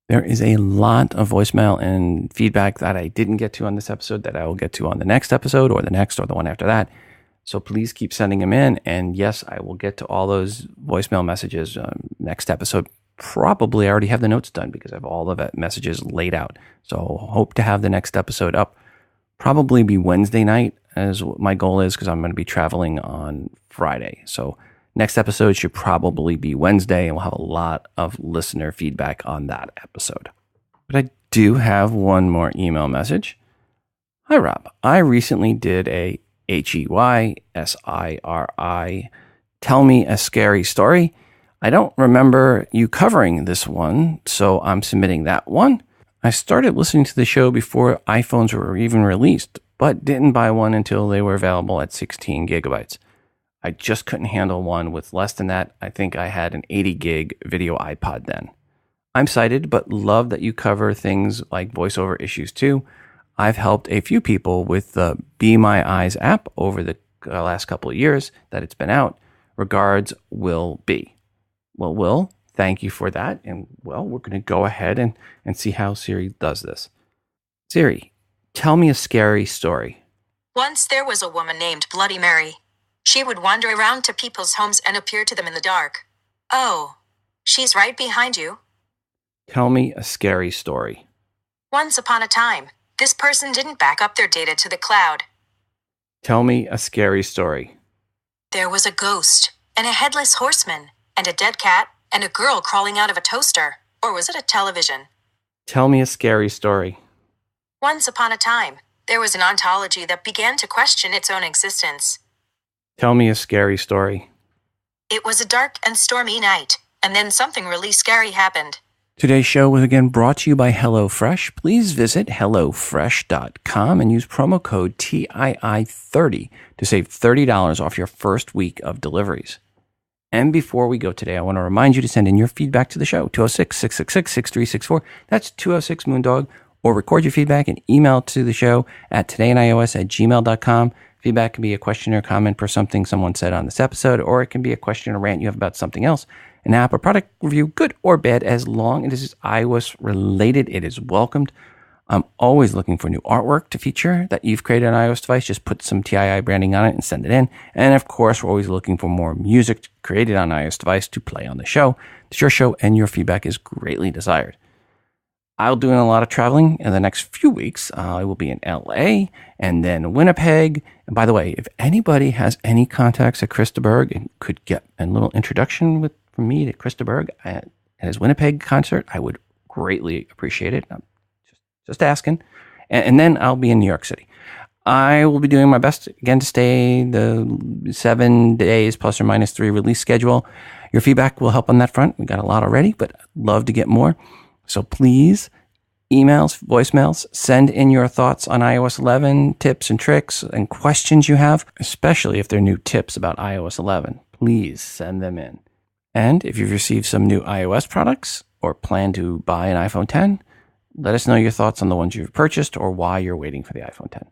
There is a lot of voicemail and feedback that I didn't get to on this episode that I will get to on the next episode or the next or the one after that. So please keep sending them in. And yes, I will get to all those voicemail messages next episode. Probably I already have the notes done because I have all of the messages laid out. So hope to have the next episode up. Probably be Wednesday night as my goal is, because I'm going to be traveling on Friday. So next episode should probably be Wednesday, and we'll have a lot of listener feedback on that episode. But I do have one more email message. Hi, Rob. I recently did a HEYSIRI Tell Me a Scary Story. I don't remember you covering this one, so I'm submitting that one. I started listening to the show before iPhones were even released, but didn't buy one until they were available at 16 gigabytes. I just couldn't handle one with less than that. I think I had an 80 gig video iPod then. I'm sighted, but love that you cover things like voiceover issues too. I've helped a few people with the Be My Eyes app over the last couple of years that it's been out. Regards, Will B. Well, Will, thank you for that. And well, we're going to go ahead and see how Siri does this. Siri, tell me a scary story. Once there was a woman named Bloody Mary. She would wander around to people's homes and appear to them in the dark. Oh, she's right behind you. Tell me a scary story. Once upon a time, this person didn't back up their data to the cloud. Tell me a scary story. There was a ghost, and a headless horseman, and a dead cat, and a girl crawling out of a toaster. Or was it a television? Tell me a scary story. Once upon a time, there was an ontology that began to question its own existence. Tell me a scary story. It was a dark and stormy night, and then something really scary happened. Today's show was again brought to you by HelloFresh. Please visit HelloFresh.com and use promo code TII30 to save $30 off your first week of deliveries. And before we go today, I want to remind you to send in your feedback to the show, 206-666-6364. That's 206-MOONDOG. Or record your feedback and email to the show at todayios@gmail.com. Feedback can be a question or comment per something someone said on this episode, or it can be a question or rant you have about something else, an app or product review, good or bad. As long as it is iOS related, it is welcomed. I'm always looking for new artwork to feature that you've created on an iOS device. Just put some TII branding on it and send it in. And of course, we're always looking for more music created on an iOS device to play on the show. It's your show, and your feedback is greatly desired. I'll be doing a lot of traveling in the next few weeks. I will be in LA and then Winnipeg. And by the way, if anybody has any contacts at Chris de Burgh and could get a little introduction from me to Chris de Burgh at his Winnipeg concert, I would greatly appreciate it. I'm just asking. And then I'll be in New York City. I will be doing my best again to stay the 7 days plus or minus 3 release schedule. Your feedback will help on that front. We got a lot already, but I'd love to get more. So please, emails, voicemails, send in your thoughts on iOS 11, tips and tricks and questions you have, especially if they're new tips about iOS 11. Please send them in. And if you've received some new iOS products or plan to buy an iPhone 10, let us know your thoughts on the ones you've purchased or why you're waiting for the iPhone 10.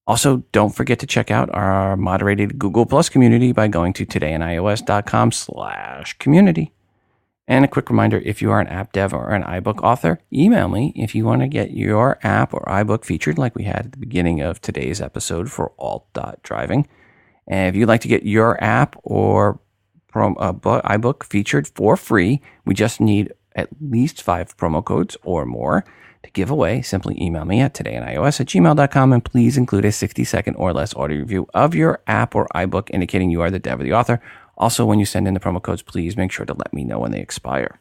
Also, don't forget to check out our moderated Google Plus community by going to todayionios.com/community. And a quick reminder, if you are an app dev or an iBook author, email me if you want to get your app or iBook featured like we had at the beginning of today's episode for ALT.Driving. And if you'd like to get your app or iBook featured for free, we just need at least 5 promo codes or more To give away, simply email me at todayinios@gmail.com and please include a 60-second or less audio review of your app or iBook indicating you are the dev or the author. Also, when you send in the promo codes, please make sure to let me know when they expire.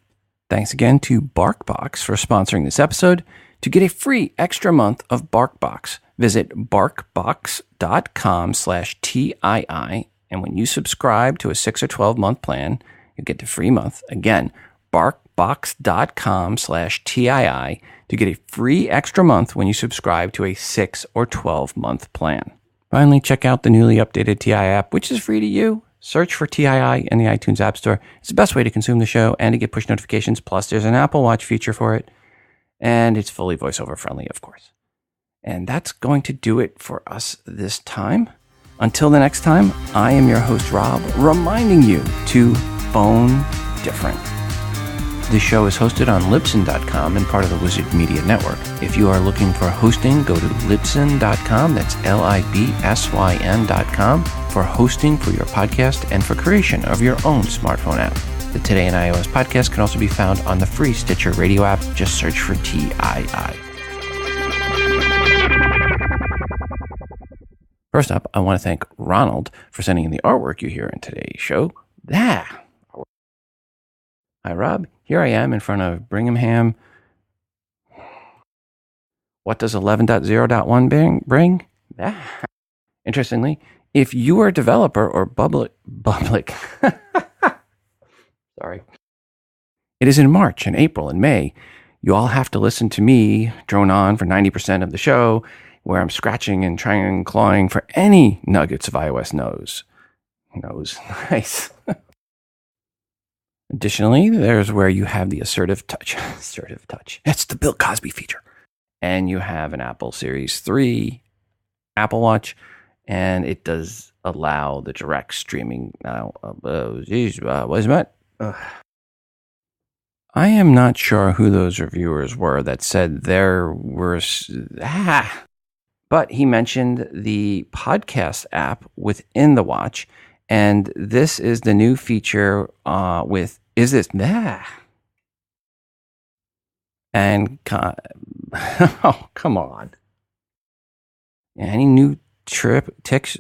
Thanks again to BarkBox for sponsoring this episode. To get a free extra month of BarkBox, visit barkbox.com/TII, and when you subscribe to a 6 or 12-month plan, you get the free month. Again, barkbox.com/TII to get a free extra month when you subscribe to a 6 or 12-month plan. Finally, check out the newly updated TII app, which is free to you. Search for TII in the iTunes App Store. It's the best way to consume the show and to get push notifications. Plus, there's an Apple Watch feature for it. And it's fully voiceover friendly, of course. And that's going to do it for us this time. Until the next time, I am your host, Rob, reminding you to phone different. This show is hosted on Libsyn.com and part of the Wizard Media Network. If you are looking for hosting, go to Libsyn.com. That's Libsyn.com for hosting for your podcast and for creation of your own smartphone app. The Today in iOS podcast can also be found on the free Stitcher radio app. Just search for TII. First up, I want to thank Ronald for sending in the artwork you hear in today's show. Hi, Rob. Here I am in front of Birmingham. What does 11.0.1 bring? Interestingly, if you are a developer or public, sorry. It is in March and April and May. You all have to listen to me drone on for 90% of the show, where I'm scratching and trying and clawing for any nuggets of iOS nose. Nice. Additionally, there's where you have the assertive touch. Assertive touch. It's the Bill Cosby feature. And you have an Apple Series 3 Apple Watch, and it does allow the direct streaming now. What is that? I am not sure who those reviewers were that said there were... But he mentioned the podcast app within the watch, and this is the new feature with... Is this... And... oh, come on. Any new tricks...